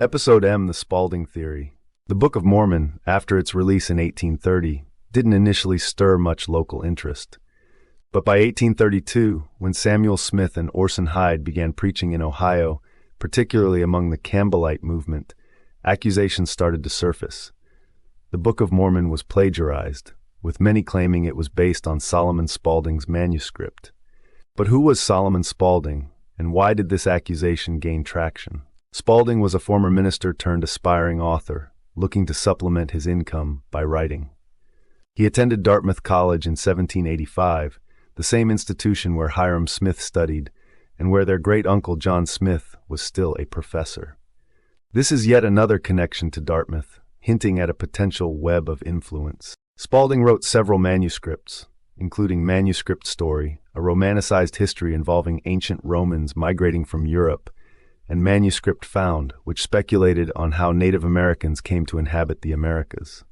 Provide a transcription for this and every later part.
Episode M, the Spalding Theory. The Book of Mormon, after its release in 1830, didn't initially stir much local interest. But by 1832, when Samuel Smith and Orson Hyde began preaching in Ohio, particularly among the Campbellite movement, accusations started to surface. The Book of Mormon was plagiarized, with many claiming it was based on Solomon Spaulding's manuscript. But who was Solomon Spaulding, and why did this accusation gain traction? Spalding was a former minister turned aspiring author, looking to supplement his income by writing. He attended Dartmouth College in 1785, the same institution where Hyrum Smith studied, and where their great-uncle John Smith was still a professor. This is yet another connection to Dartmouth, hinting at a potential web of influence. Spalding wrote several manuscripts, including Manuscript Story, a romanticized history involving ancient Romans migrating from Europe, and Manuscript Found, which speculated on how Native Americans came to inhabit the Americas.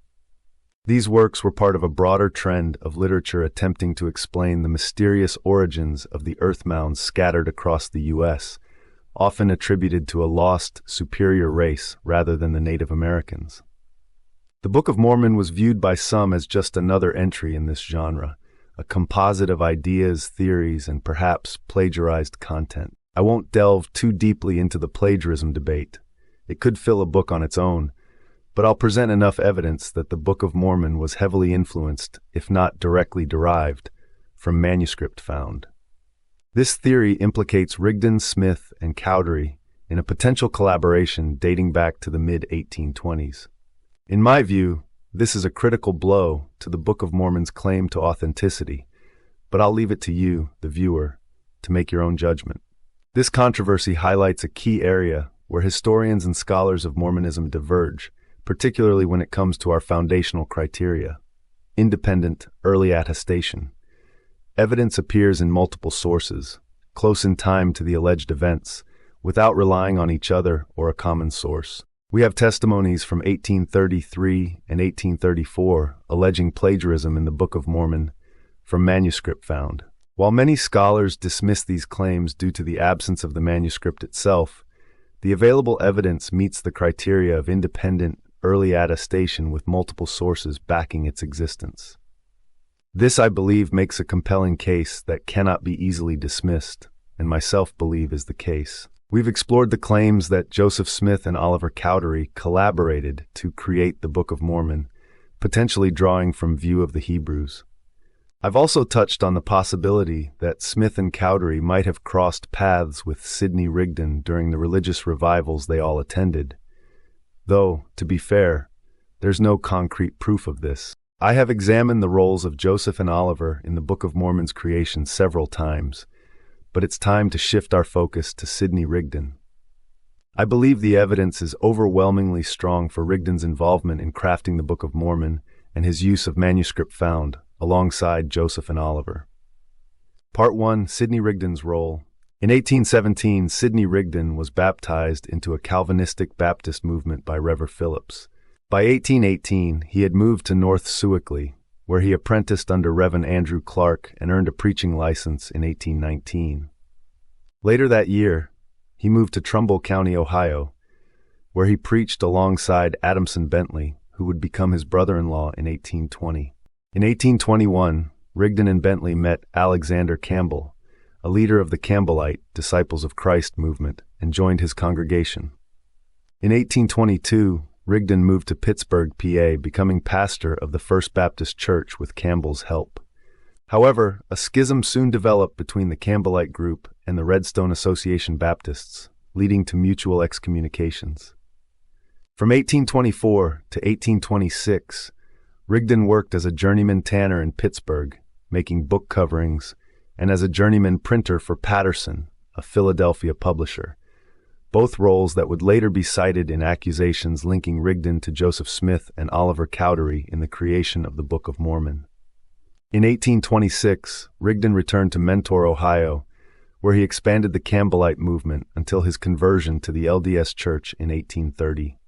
These works were part of a broader trend of literature attempting to explain the mysterious origins of the earth mounds scattered across the U.S., often attributed to a lost, superior race rather than the Native Americans. The Book of Mormon was viewed by some as just another entry in this genre, a composite of ideas, theories, and perhaps plagiarized content. I won't delve too deeply into the plagiarism debate. It could fill a book on its own, but I'll present enough evidence that the Book of Mormon was heavily influenced, if not directly derived, from manuscript found. This theory implicates Rigdon, Smith, and Cowdery in a potential collaboration dating back to the mid-1820s. In my view, this is a critical blow to the Book of Mormon's claim to authenticity, but I'll leave it to you, the viewer, to make your own judgment. This controversy highlights a key area where historians and scholars of Mormonism diverge, particularly when it comes to our foundational criteria: independent, early attestation. Evidence appears in multiple sources, close in time to the alleged events, without relying on each other or a common source. We have testimonies from 1833 and 1834 alleging plagiarism in the Book of Mormon from manuscript found. While many scholars dismiss these claims due to the absence of the manuscript itself, the available evidence meets the criteria of independent, early attestation with multiple sources backing its existence. This, I believe, makes a compelling case that cannot be easily dismissed, and myself believe is the case. We've explored the claims that Joseph Smith and Oliver Cowdery collaborated to create the Book of Mormon, potentially drawing from View of the Hebrews. I've also touched on the possibility that Smith and Cowdery might have crossed paths with Sidney Rigdon during the religious revivals they all attended. Though, to be fair, there's no concrete proof of this. I have examined the roles of Joseph and Oliver in the Book of Mormon's creation several times, but it's time to shift our focus to Sidney Rigdon. I believe the evidence is overwhelmingly strong for Rigdon's involvement in crafting the Book of Mormon and his use of manuscript found, alongside Joseph and Oliver. Part 1. Sidney Rigdon's role. In 1817, Sidney Rigdon was baptized into a Calvinistic Baptist movement by Rev. Phillips. By 1818, he had moved to North Sewickley, where he apprenticed under Rev. Andrew Clark and earned a preaching license in 1819. Later that year, he moved to Trumbull County, Ohio, where he preached alongside Adamson Bentley, who would become his brother-in-law in 1820. In 1821, Rigdon and Bentley met Alexander Campbell, a leader of the Campbellite Disciples of Christ movement, and joined his congregation. In 1822, Rigdon moved to Pittsburgh, PA, becoming pastor of the First Baptist Church with Campbell's help. However, a schism soon developed between the Campbellite group and the Redstone Association Baptists, leading to mutual excommunications. From 1824 to 1826, Rigdon worked as a journeyman tanner in Pittsburgh, making book coverings, and as a journeyman printer for Patterson, a Philadelphia publisher, both roles that would later be cited in accusations linking Rigdon to Joseph Smith and Oliver Cowdery in the creation of the Book of Mormon. In 1826, Rigdon returned to Mentor, Ohio, where he expanded the Campbellite movement until his conversion to the LDS Church in 1830.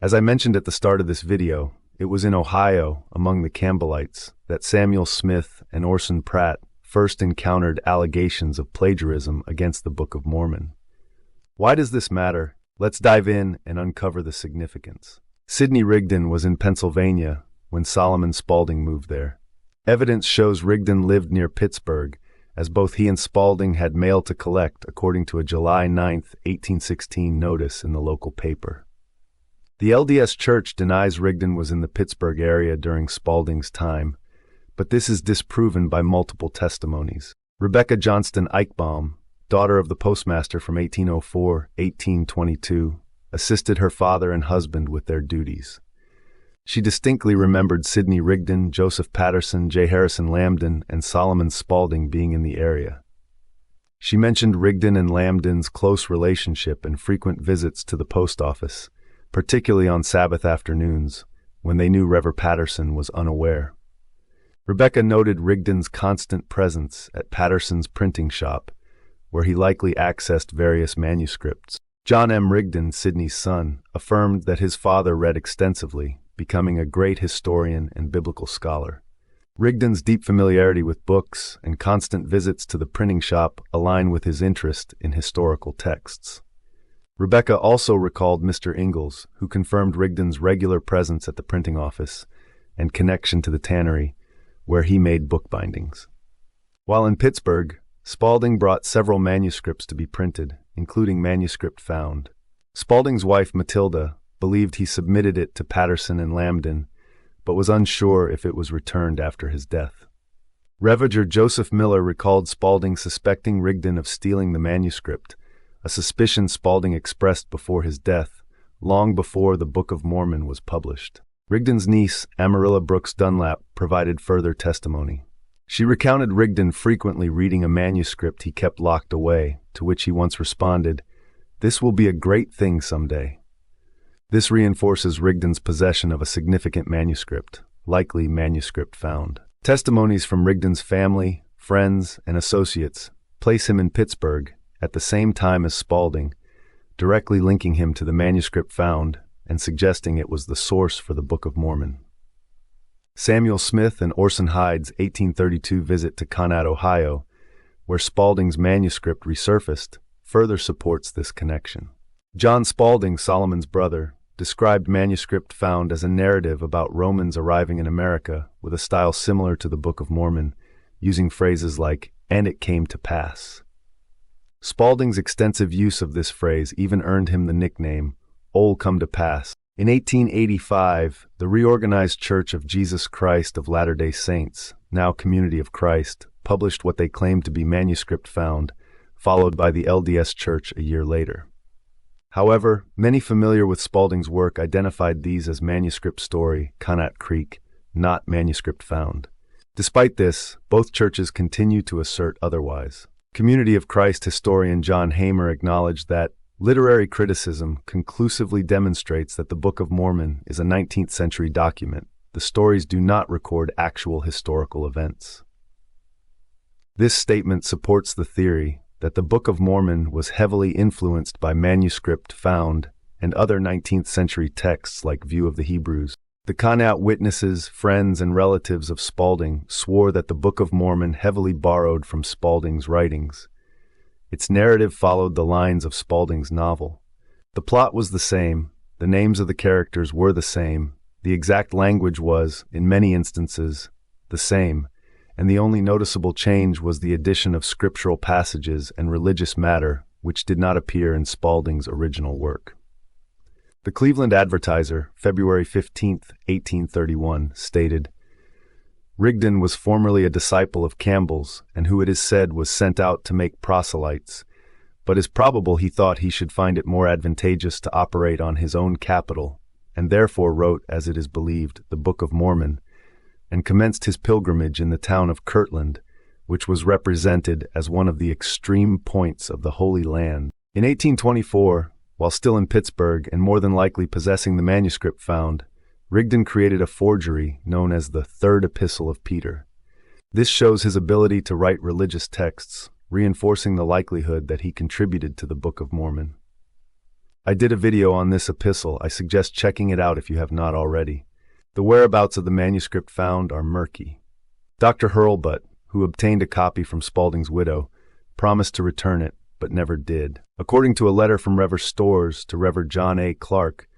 As I mentioned at the start of this video, it was in Ohio, among the Campbellites, that Samuel Smith and Orson Pratt first encountered allegations of plagiarism against the Book of Mormon. Why does this matter? Let's dive in and uncover the significance. Sidney Rigdon was in Pennsylvania when Solomon Spaulding moved there. Evidence shows Rigdon lived near Pittsburgh, as both he and Spaulding had mail to collect according to a July 9, 1816 notice in the local paper. The LDS Church denies Rigdon was in the Pittsburgh area during Spaulding's time, but this is disproven by multiple testimonies. Rebecca Johnston Eichbaum, daughter of the postmaster from 1804-1822, assisted her father and husband with their duties. She distinctly remembered Sidney Rigdon, Joseph Patterson, J. Harrison Lambdin, and Solomon Spaulding being in the area. She mentioned Rigdon and Lambdin's close relationship and frequent visits to the post office, particularly on Sabbath afternoons, when they knew Rev. Patterson was unaware. Rebecca noted Rigdon's constant presence at Patterson's printing shop, where he likely accessed various manuscripts. John M. Rigdon, Sidney's son, affirmed that his father read extensively, becoming a great historian and biblical scholar. Rigdon's deep familiarity with books and constant visits to the printing shop align with his interest in historical texts. Rebecca also recalled Mr. Ingalls, who confirmed Rigdon's regular presence at the printing office and connection to the tannery, where he made bookbindings. While in Pittsburgh, Spaulding brought several manuscripts to be printed, including manuscript found. Spaulding's wife, Matilda, believed he submitted it to Patterson and Lambdin, but was unsure if it was returned after his death. Reverend Joseph Miller recalled Spaulding suspecting Rigdon of stealing the manuscript, a suspicion Spaulding expressed before his death, long before the Book of Mormon was published. Rigdon's niece, Amarilla Brooks Dunlap, provided further testimony. She recounted Rigdon frequently reading a manuscript he kept locked away, to which he once responded, "This will be a great thing someday." This reinforces Rigdon's possession of a significant manuscript, likely manuscript found. Testimonies from Rigdon's family, friends, and associates place him in Pittsburgh at the same time as Spaulding, directly linking him to the manuscript found and suggesting it was the source for the Book of Mormon. Samuel Smith and Orson Hyde's 1832 visit to Conneaut, Ohio, where Spaulding's manuscript resurfaced, further supports this connection. John Spaulding, Solomon's brother, described manuscript found as a narrative about Romans arriving in America with a style similar to the Book of Mormon, using phrases like, "and it came to pass." Spaulding's extensive use of this phrase even earned him the nickname, "Ol' Come to Pass." In 1885, the reorganized Church of Jesus Christ of Latter-day Saints, now Community of Christ, published what they claimed to be manuscript found, followed by the LDS Church a year later. However, many familiar with Spaulding's work identified these as manuscript story, Conneaut Creek, not manuscript found. Despite this, both churches continue to assert otherwise. Community of Christ historian John Hamer acknowledged that literary criticism conclusively demonstrates that the Book of Mormon is a 19th century document. The stories do not record actual historical events. This statement supports the theory that the Book of Mormon was heavily influenced by manuscript found and other 19th century texts like View of the Hebrews. The Conneaut witnesses, friends, and relatives of Spaulding swore that the Book of Mormon heavily borrowed from Spaulding's writings. Its narrative followed the lines of Spaulding's novel. The plot was the same, the names of the characters were the same, the exact language was, in many instances, the same, and the only noticeable change was the addition of scriptural passages and religious matter which did not appear in Spaulding's original work. The Cleveland Advertiser, February 15, 1831, stated, "Rigdon was formerly a disciple of Campbell's, and who it is said was sent out to make proselytes, but is probable he thought he should find it more advantageous to operate on his own capital, and therefore wrote, as it is believed, the Book of Mormon, and commenced his pilgrimage in the town of Kirtland, which was represented as one of the extreme points of the Holy Land." In 1824, while still in Pittsburgh and more than likely possessing the manuscript found, Rigdon created a forgery known as the Third Epistle of Peter. This shows his ability to write religious texts, reinforcing the likelihood that he contributed to the Book of Mormon. I did a video on this epistle. I suggest checking it out if you have not already. The whereabouts of the manuscript found are murky. Dr. Hurlbut, who obtained a copy from Spaulding's widow, promised to return it, but never did. According to a letter from Rev. Storrs to Rev. John A. Clark,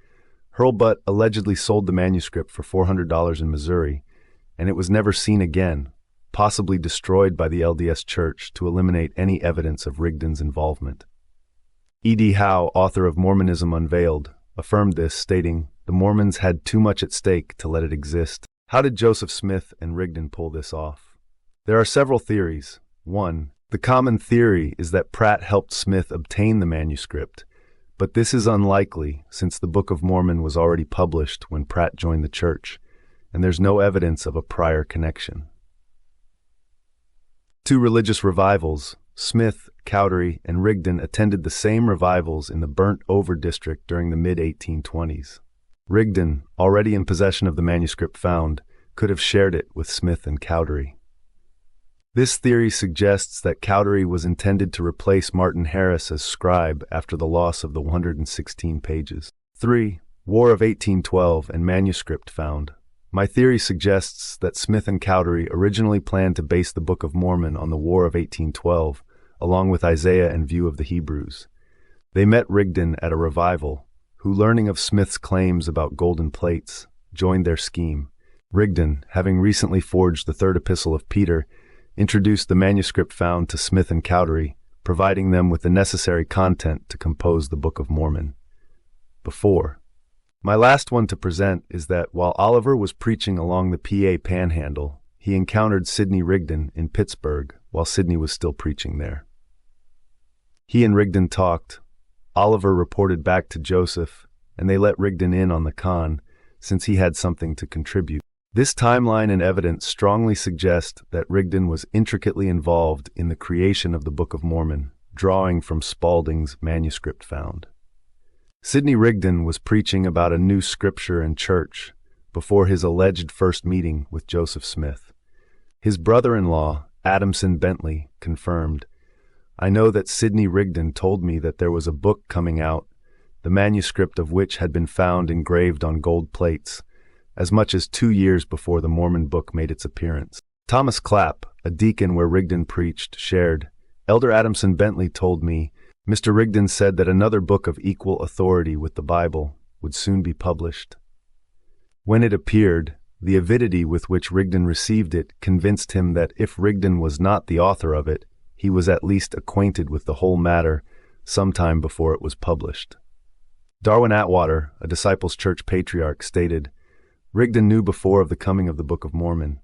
Hurlbut allegedly sold the manuscript for $400 in Missouri, and it was never seen again, possibly destroyed by the LDS Church to eliminate any evidence of Rigdon's involvement. E.D. Howe, author of Mormonism Unveiled, affirmed this, stating, "The Mormons had too much at stake to let it exist." How did Joseph Smith and Rigdon pull this off? There are several theories. 1. The common theory is that Pratt helped Smith obtain the manuscript, but this is unlikely since the Book of Mormon was already published when Pratt joined the church, and there's no evidence of a prior connection. 2 religious revivals. Smith, Cowdery, and Rigdon attended the same revivals in the burnt-over district during the mid-1820s. Rigdon, already in possession of the manuscript found, could have shared it with Smith and Cowdery. This theory suggests that Cowdery was intended to replace Martin Harris as scribe after the loss of the 116 pages. 3. War of 1812 and manuscript found. My theory suggests that Smith and Cowdery originally planned to base the Book of Mormon on the War of 1812, along with Isaiah and View of the Hebrews. They met Rigdon at a revival, who, learning of Smith's claims about golden plates, joined their scheme. Rigdon, having recently forged the third epistle of Peter, introduced the manuscript found to Smith and Cowdery, providing them with the necessary content to compose the Book of Mormon. Before. My last one to present is that while Oliver was preaching along the PA Panhandle, he encountered Sidney Rigdon in Pittsburgh while Sidney was still preaching there. He and Rigdon talked. Oliver reported back to Joseph, and they let Rigdon in on the con, since he had something to contribute. This timeline and evidence strongly suggest that Rigdon was intricately involved in the creation of the Book of Mormon, drawing from Spalding's manuscript found. Sidney Rigdon was preaching about a new scripture in church before his alleged first meeting with Joseph Smith. His brother-in-law, Adamson Bentley, confirmed, "I know that Sidney Rigdon told me that there was a book coming out, the manuscript of which had been found engraved on gold plates, as much as 2 years before the Mormon book made its appearance." Thomas Clapp, a deacon where Rigdon preached, shared, "Elder Adamson Bentley told me Mr. Rigdon said that another book of equal authority with the Bible would soon be published. When it appeared, the avidity with which Rigdon received it convinced him that if Rigdon was not the author of it, he was at least acquainted with the whole matter sometime before it was published." Darwin Atwater, a Disciples Church patriarch, stated, "Rigdon knew before of the coming of the Book of Mormon.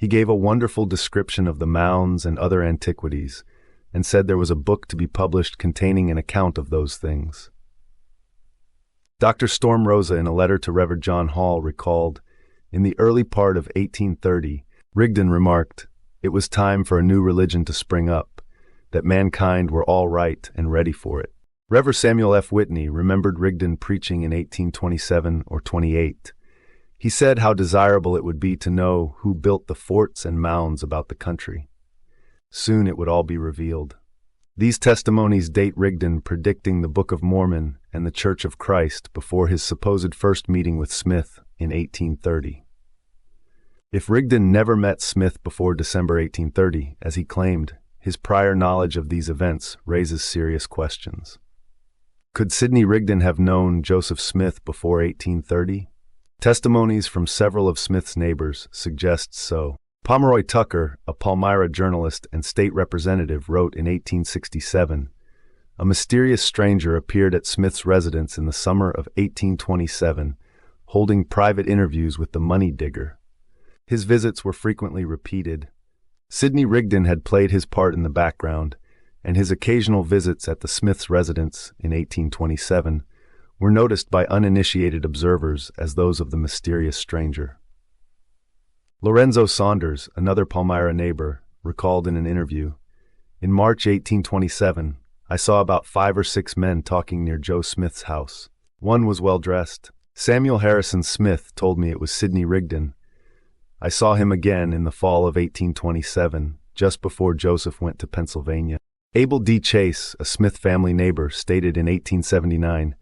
He gave a wonderful description of the mounds and other antiquities, and said there was a book to be published containing an account of those things." Dr. Storm Rosa, in a letter to Rev. John Hall, recalled, "In the early part of 1830, Rigdon remarked, it was time for a new religion to spring up, that mankind were all right and ready for it." Rev. Samuel F. Whitney remembered Rigdon preaching in 1827 or 28. He said how desirable it would be to know who built the forts and mounds about the country. Soon it would all be revealed. These testimonies date Rigdon predicting the Book of Mormon and the Church of Christ before his supposed first meeting with Smith in 1830. If Rigdon never met Smith before December 1830, as he claimed, his prior knowledge of these events raises serious questions. Could Sidney Rigdon have known Joseph Smith before 1830? Testimonies from several of Smith's neighbors suggest so. Pomeroy Tucker, a Palmyra journalist and state representative, wrote in 1867, "A mysterious stranger appeared at Smith's residence in the summer of 1827, holding private interviews with the money digger. His visits were frequently repeated. Sidney Rigdon had played his part in the background, and his occasional visits at the Smiths' residence in 1827 were noticed by uninitiated observers as those of the mysterious stranger." Lorenzo Saunders, another Palmyra neighbor, recalled in an interview, "In March 1827, I saw about 5 or 6 men talking near Joe Smith's house. One was well-dressed. Samuel Harrison Smith told me it was Sidney Rigdon. I saw him again in the fall of 1827, just before Joseph went to Pennsylvania." Abel D. Chase, a Smith family neighbor, stated in 1879,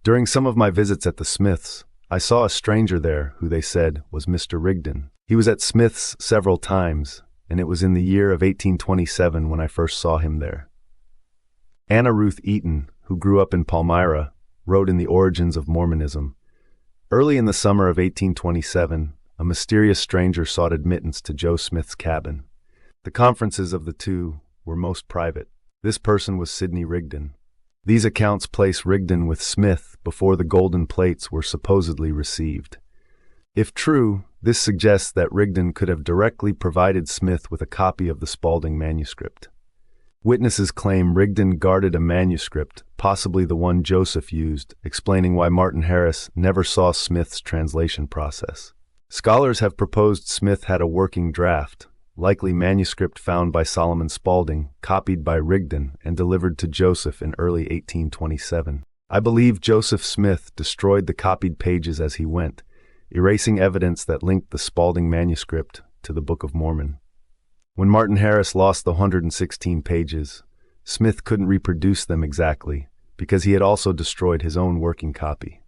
"During some of my visits at the Smiths, I saw a stranger there who they said was Mr. Rigdon. He was at Smith's several times, and it was in the year of 1827 when I first saw him there." Anna Ruth Eaton, who grew up in Palmyra, wrote in The Origins of Mormonism, "Early in the summer of 1827, a mysterious stranger sought admittance to Joe Smith's cabin. The conferences of the two were most private. This person was Sidney Rigdon. These accounts place Rigdon with Smith before the golden plates were supposedly received. If true, this suggests that Rigdon could have directly provided Smith with a copy of the Spalding manuscript. Witnesses claim Rigdon guarded a manuscript, possibly the one Joseph used, explaining why Martin Harris never saw Smith's translation process. Scholars have proposed Smith had a working draft, likely manuscript found by Solomon Spaulding, copied by Rigdon, and delivered to Joseph in early 1827. I believe Joseph Smith destroyed the copied pages as he went, erasing evidence that linked the Spalding manuscript to the Book of Mormon. When Martin Harris lost the 116 pages, Smith couldn't reproduce them exactly, because he had also destroyed his own working copy.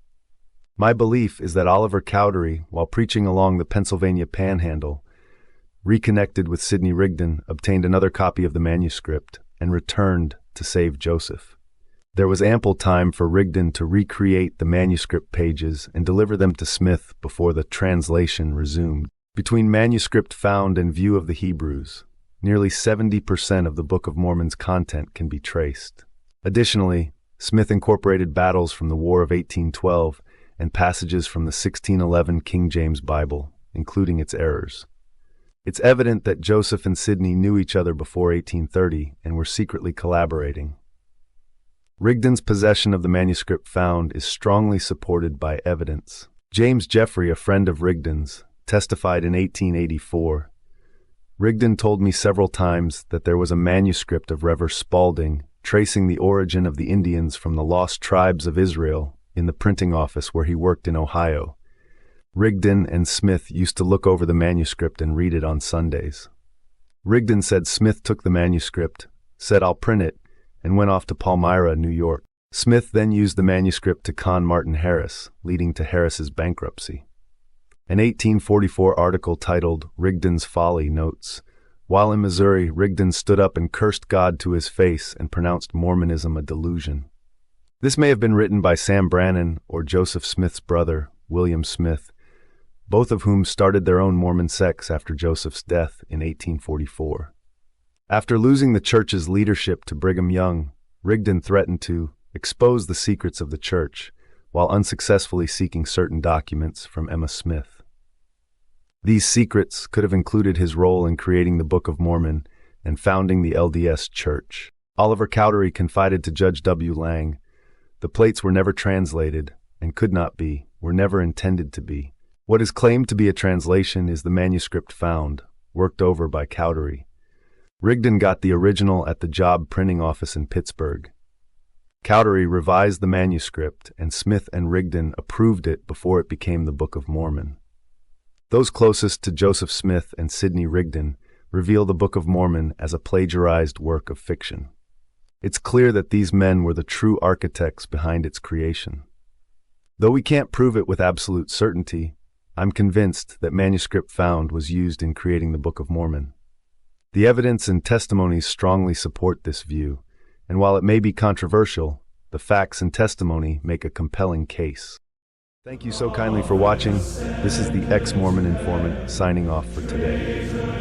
My belief is that Oliver Cowdery, while preaching along the Pennsylvania Panhandle, reconnected with Sidney Rigdon, obtained another copy of the manuscript, and returned to save Joseph. There was ample time for Rigdon to recreate the manuscript pages and deliver them to Smith before the translation resumed. Between manuscript found and view of the Hebrews, nearly 70% of the Book of Mormon's content can be traced. Additionally, Smith incorporated battles from the War of 1812 and passages from the 1611 King James Bible, including its errors. It's evident that Joseph and Sidney knew each other before 1830 and were secretly collaborating. Rigdon's possession of the manuscript found is strongly supported by evidence. James Jeffrey, a friend of Rigdon's, testified in 1884. Rigdon told me several times that there was a manuscript of Rev. Spalding tracing the origin of the Indians from the lost tribes of Israel in the printing office where he worked in Ohio. Rigdon and Smith used to look over the manuscript and read it on Sundays. Rigdon said Smith took the manuscript, said "I'll print it," and went off to Palmyra, New York. Smith then used the manuscript to con Martin Harris, leading to Harris's bankruptcy. An 1844 article titled "Rigdon's Folly" notes, "While in Missouri, Rigdon stood up and cursed God to his face and pronounced Mormonism a delusion." This may have been written by Sam Brannan or Joseph Smith's brother, William Smith, both of whom started their own Mormon sects after Joseph's death in 1844. After losing the church's leadership to Brigham Young, Rigdon threatened to expose the secrets of the church while unsuccessfully seeking certain documents from Emma Smith. These secrets could have included his role in creating the Book of Mormon and founding the LDS Church. Oliver Cowdery confided to Judge W. Lang, "The plates were never translated and could not be, were never intended to be. What is claimed to be a translation is the manuscript found, worked over by Cowdery. Rigdon got the original at the Job printing office in Pittsburgh. Cowdery revised the manuscript, and Smith and Rigdon approved it before it became the Book of Mormon." Those closest to Joseph Smith and Sidney Rigdon reveal the Book of Mormon as a plagiarized work of fiction. It's clear that these men were the true architects behind its creation. Though we can't prove it with absolute certainty, I'm convinced that manuscript found was used in creating the Book of Mormon. The evidence and testimonies strongly support this view, and while it may be controversial, the facts and testimony make a compelling case. Thank you so kindly for watching. This is the Ex-Mormon Informant signing off for today.